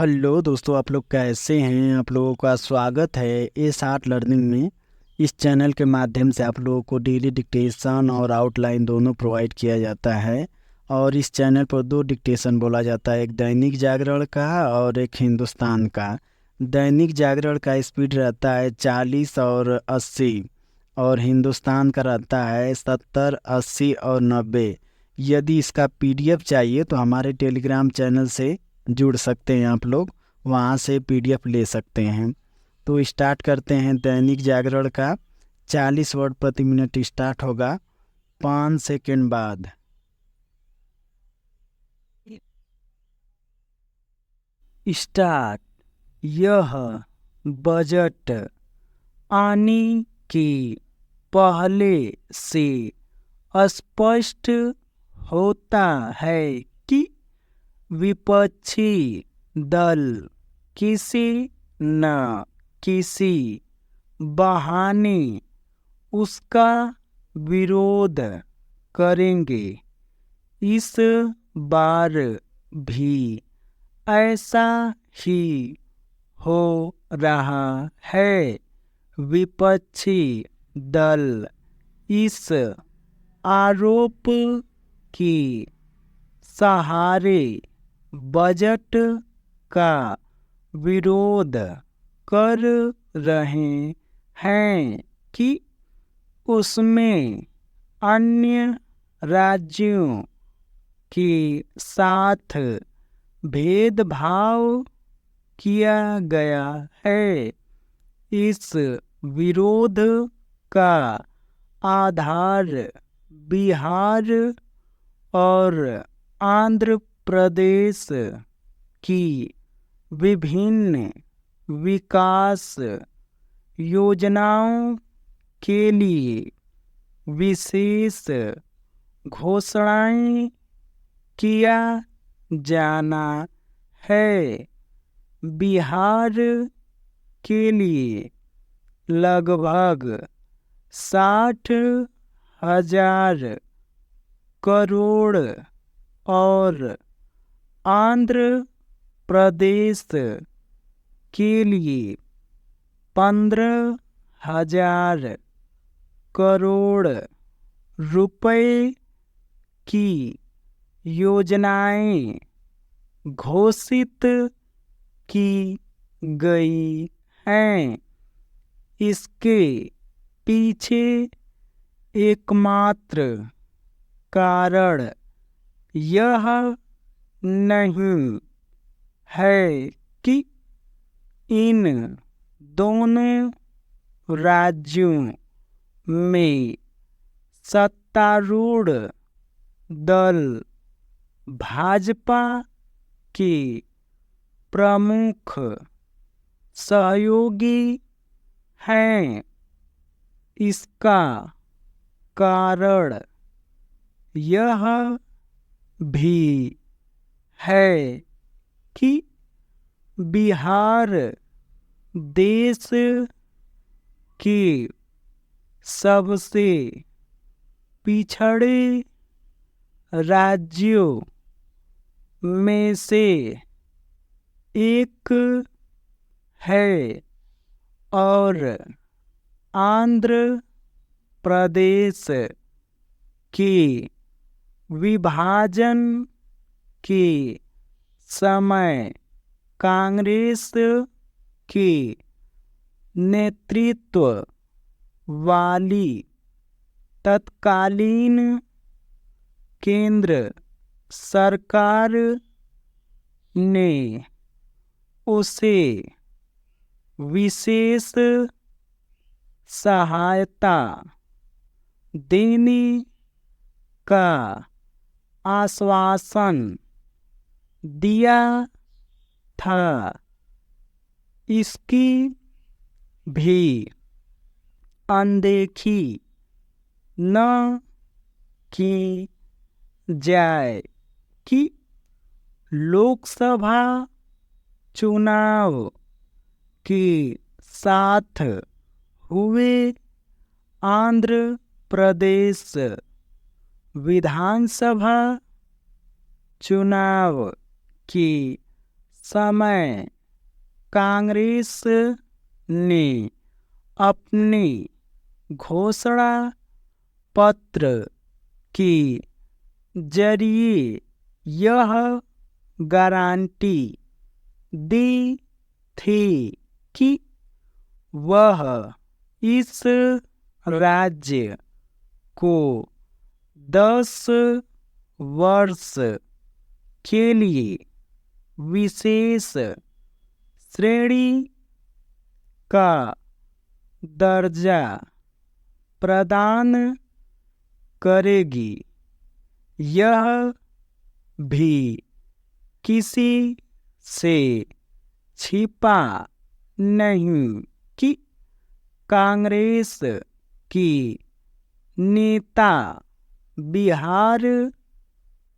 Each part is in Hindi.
हेलो दोस्तों, आप लोग कैसे हैं। आप लोगों का स्वागत है एस आर्ट लर्निंग में। इस चैनल के माध्यम से आप लोगों को डेली डिक्टेशन और आउटलाइन दोनों प्रोवाइड किया जाता है। और इस चैनल पर दो डिक्टेशन बोला जाता है, एक दैनिक जागरण का और एक हिंदुस्तान का। दैनिक जागरण का स्पीड रहता है 40 और 80, और हिंदुस्तान का रहता है 70, 80 और 90। यदि इसका पीडीएफ चाहिए तो हमारे टेलीग्राम चैनल से जुड़ सकते हैं आप लोग, वहाँ से पीडीएफ ले सकते हैं। तो स्टार्ट करते हैं दैनिक जागरण का। 40 वर्ड प्रति मिनट स्टार्ट होगा 5 सेकंड बाद। स्टार्ट। यह बजट आने के पहले से स्पष्ट होता है कि विपक्षी दल किसी न किसी बहाने उसका विरोध करेंगे। इस बार भी ऐसा ही हो रहा है। विपक्षी दल इस आरोप के सहारे बजट का विरोध कर रहे हैं कि उसमें अन्य राज्यों के साथ भेदभाव किया गया है। इस विरोध का आधार बिहार और आंध्र प्रदेश की विभिन्न विकास योजनाओं के लिए विशेष घोषणाएं किया जाना है। बिहार के लिए लगभग 60,000 करोड़ और आंध्र प्रदेश के लिए 15,000 करोड़ रुपए की योजनाएं घोषित की गई हैं। इसके पीछे एकमात्र कारण यह नहीं है कि इन दोनों राज्यों में सत्तारूढ़ दल भाजपा के प्रमुख सहयोगी हैं। इसका कारण यह भी है कि बिहार देश के सबसे पिछड़े राज्यों में से एक है और आंध्र प्रदेश के विभाजन के समय कांग्रेस के नेतृत्व वाली तत्कालीन केंद्र सरकार ने उसे विशेष सहायता देने का आश्वासन दिया था। इसकी भी अनदेखी न की जाए कि लोकसभा चुनाव के साथ हुए आंध्र प्रदेश विधानसभा चुनाव के समय कांग्रेस ने अपने घोषणा पत्र के जरिए यह गारंटी दी थी कि वह इस राज्य को 10 वर्ष के लिए विशेष श्रेणी का दर्जा प्रदान करेगी। यह भी किसी से छिपा नहीं कि कांग्रेस की नेता बिहार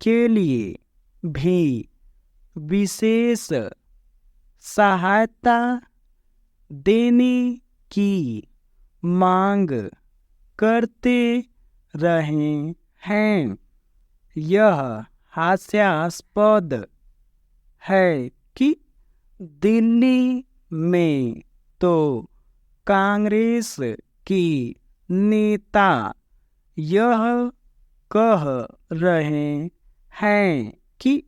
के लिए भी विशेष सहायता देने की मांग करते रहे हैं। यह हास्यास्पद है कि दिल्ली में तो कांग्रेस की नेता यह कह रहे हैं कि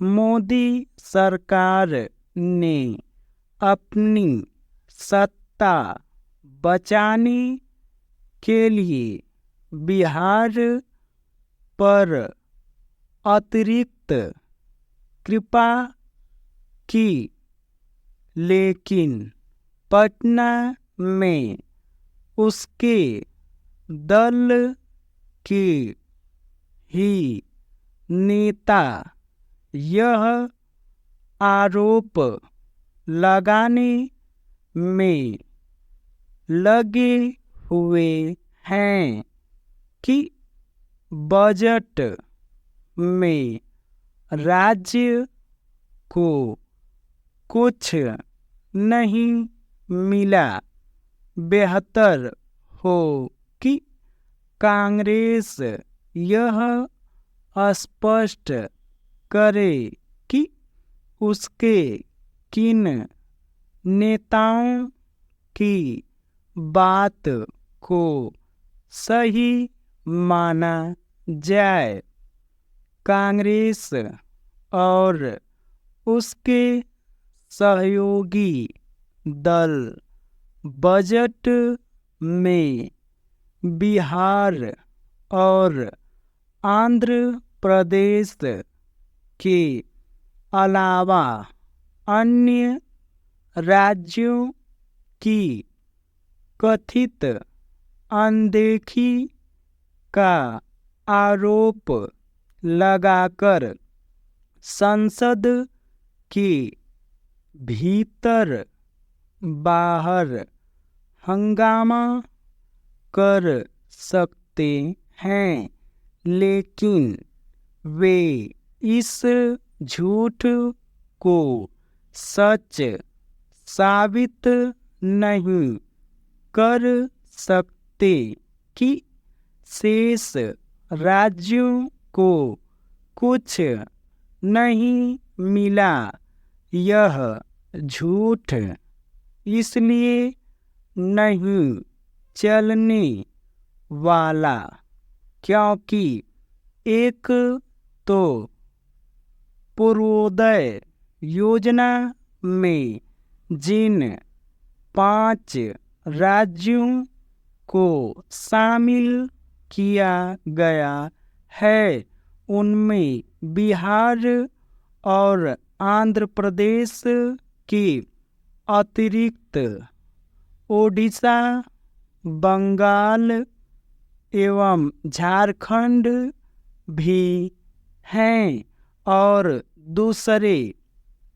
मोदी सरकार ने अपनी सत्ता बचाने के लिए बिहार पर अतिरिक्त कृपा की, लेकिन पटना में उसके दल के ही नेता यह आरोप लगाने में लगे हुए हैं कि बजट में राज्य को कुछ नहीं मिला। बेहतर हो कि कांग्रेस यह स्पष्ट करे कि उसके किन नेताओं की बात को सही माना जाए। कांग्रेस और उसके सहयोगी दल बजट में बिहार और आंध्र प्रदेश के अलावा अन्य राज्यों की कथित अनदेखी का आरोप लगाकर संसद के भीतर बाहर हंगामा कर सकते हैं, लेकिन वे इस झूठ को सच साबित नहीं कर सकते कि शेष राज्यों को कुछ नहीं मिला। यह झूठ इसलिए नहीं चलने वाला क्योंकि एक तो पूर्वोदय योजना में जिन 5 राज्यों को शामिल किया गया है उनमें बिहार और आंध्र प्रदेश के अतिरिक्त ओडिशा, बंगाल एवं झारखंड भी हैं और दूसरे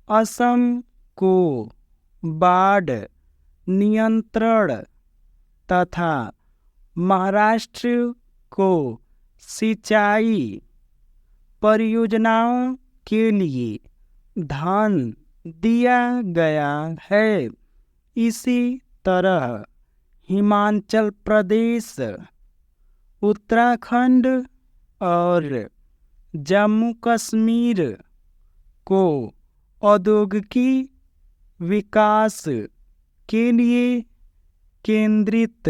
असम को बाढ़ नियंत्रण तथा महाराष्ट्र को सिंचाई परियोजनाओं के लिए धन दिया गया है। इसी तरह हिमाचल प्रदेश, उत्तराखंड और जम्मू कश्मीर को औद्योगिकी विकास के लिए केंद्रित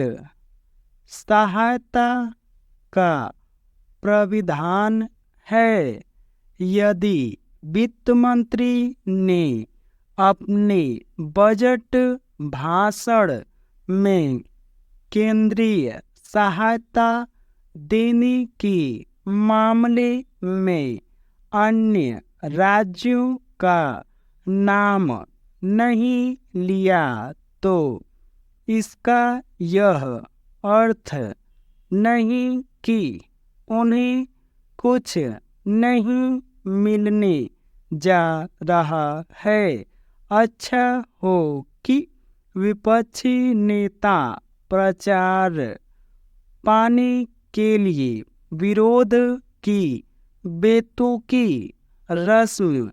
सहायता का प्राविधान है। यदि वित्त मंत्री ने अपने बजट भाषण में केंद्रीय सहायता देने के मामले में अन्य राज्यों का नाम नहीं लिया तो इसका यह अर्थ नहीं कि उन्हें कुछ नहीं मिलने जा रहा है। अच्छा हो कि विपक्षी नेता प्रचार पाने के लिए विरोध की बेतुकी रस्म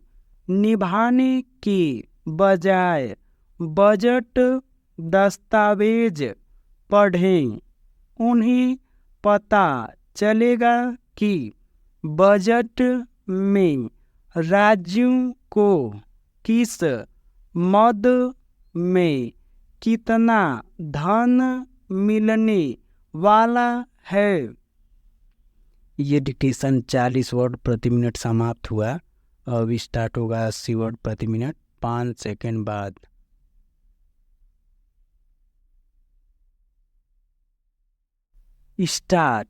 निभाने के बजाय बजट दस्तावेज पढ़ें। उन्हें पता चलेगा कि बजट में राज्यों को किस मद में कितना धन मिलने वाला है। ये डिक्टेशन 40 वर्ड प्रति मिनट समाप्त हुआ। अब स्टार्ट होगा 80 वर्ड प्रति मिनट 5 सेकंड बाद। स्टार्ट।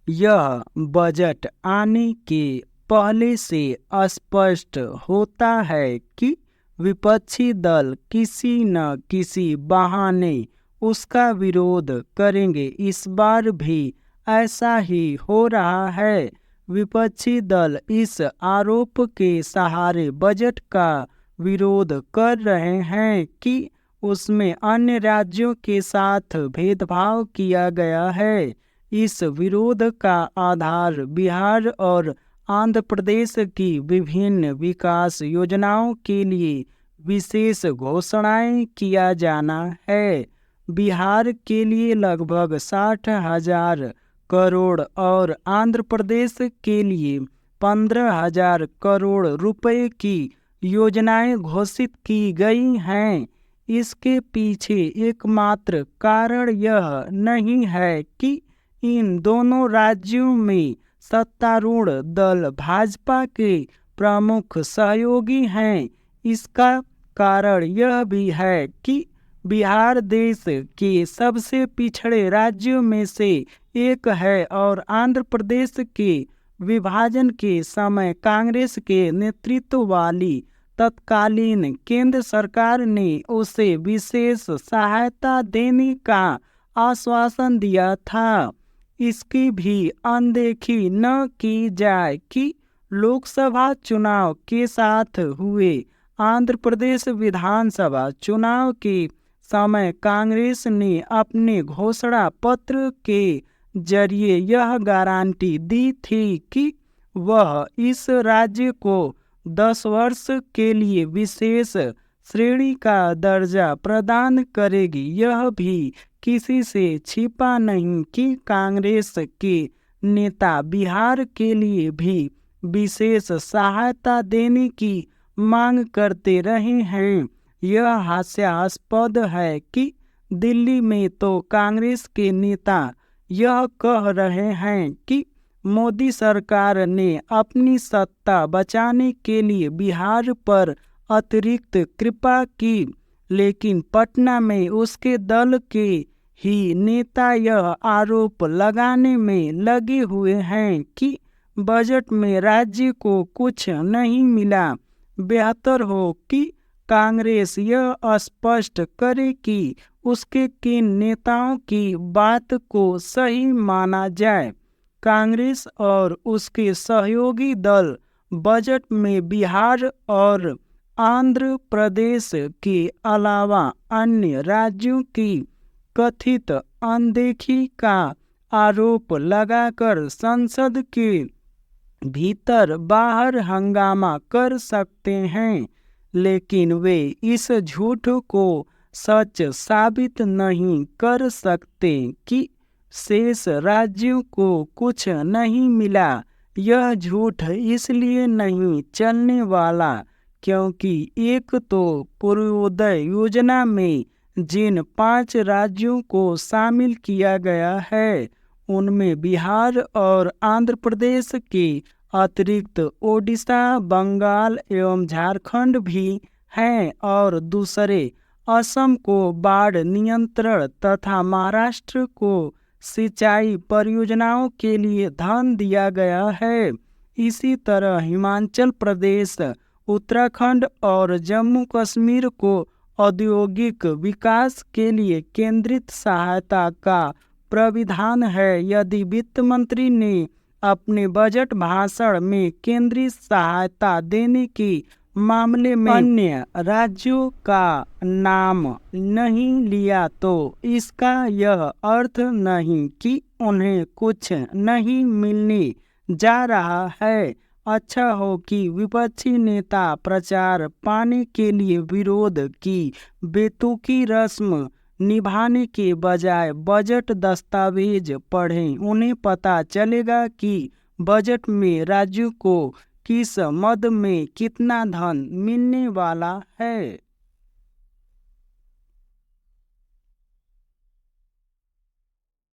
यह बजट आने के पहले से स्पष्ट होता है कि विपक्षी दल किसी न किसी बहाने उसका विरोध करेंगे। इस बार भी ऐसा ही हो रहा है। विपक्षी दल इस आरोप के सहारे बजट का विरोध कर रहे हैं कि उसमें अन्य राज्यों के साथ भेदभाव किया गया है। इस विरोध का आधार बिहार और आंध्र प्रदेश की विभिन्न विकास योजनाओं के लिए विशेष घोषणाएं किया जाना है। बिहार के लिए लगभग 60,000 करोड़ और आंध्र प्रदेश के लिए 15,000 करोड़ रुपए की योजनाएं घोषित की गई हैं। इसके पीछे एकमात्र कारण यह नहीं है कि इन दोनों राज्यों में सत्तारूढ़ दल भाजपा के प्रमुख सहयोगी हैं। इसका कारण यह भी है कि बिहार देश के सबसे पिछड़े राज्यों में से एक है और आंध्र प्रदेश के विभाजन के समय कांग्रेस के नेतृत्व वाली तत्कालीन केंद्र सरकार ने उसे विशेष सहायता देने का आश्वासन दिया था। इसकी भी अनदेखी न की जाए कि लोकसभा चुनाव के साथ हुए आंध्र प्रदेश विधानसभा चुनाव के समय कांग्रेस ने अपने घोषणा पत्र के जरिए यह गारंटी दी थी कि वह इस राज्य को 10 वर्ष के लिए विशेष श्रेणी का दर्जा प्रदान करेगी। यह भी किसी से छिपा नहीं कि कांग्रेस के नेता बिहार के लिए भी विशेष सहायता देने की मांग करते रहे हैं। यह हास्यास्पद है कि दिल्ली में तो कांग्रेस के नेता यह कह रहे हैं कि मोदी सरकार ने अपनी सत्ता बचाने के लिए बिहार पर अतिरिक्त कृपा की, लेकिन पटना में उसके दल के ही नेता यह आरोप लगाने में लगे हुए हैं कि बजट में राज्य को कुछ नहीं मिला। बेहतर हो कि कांग्रेस यह स्पष्ट करे कि उसके किन नेताओं की बात को सही माना जाए। कांग्रेस और उसके सहयोगी दल बजट में बिहार और आंध्र प्रदेश के अलावा अन्य राज्यों की कथित अनदेखी का आरोप लगाकर संसद के भीतर बाहर हंगामा कर सकते हैं, लेकिन वे इस झूठ को सच साबित नहीं कर सकते कि शेष राज्यों को कुछ नहीं मिला। यह झूठ इसलिए नहीं चलने वाला क्योंकि एक तो पूर्वोदय योजना में जिन 5 राज्यों को शामिल किया गया है उनमें बिहार और आंध्र प्रदेश के अतिरिक्त ओडिशा, बंगाल एवं झारखंड भी हैं और दूसरे असम को बाढ़ नियंत्रण तथा महाराष्ट्र को सिंचाई परियोजनाओं के लिए धन दिया गया है। इसी तरह हिमाचल प्रदेश, उत्तराखंड और जम्मू कश्मीर को औद्योगिक विकास के लिए केंद्रित सहायता का प्राविधान है। यदि वित्त मंत्री ने अपने बजट भाषण में केंद्रीय सहायता देने के मामले में अन्य राज्यों का नाम नहीं लिया तो इसका यह अर्थ नहीं कि उन्हें कुछ नहीं मिलने जा रहा है। अच्छा हो कि विपक्षी नेता प्रचार पाने के लिए विरोध की बेतुकी रस्म निभाने के बजाय बजट दस्तावेज पढ़ें। उन्हें पता चलेगा कि बजट में राज्यों को किस मद में कितना धन मिलने वाला है।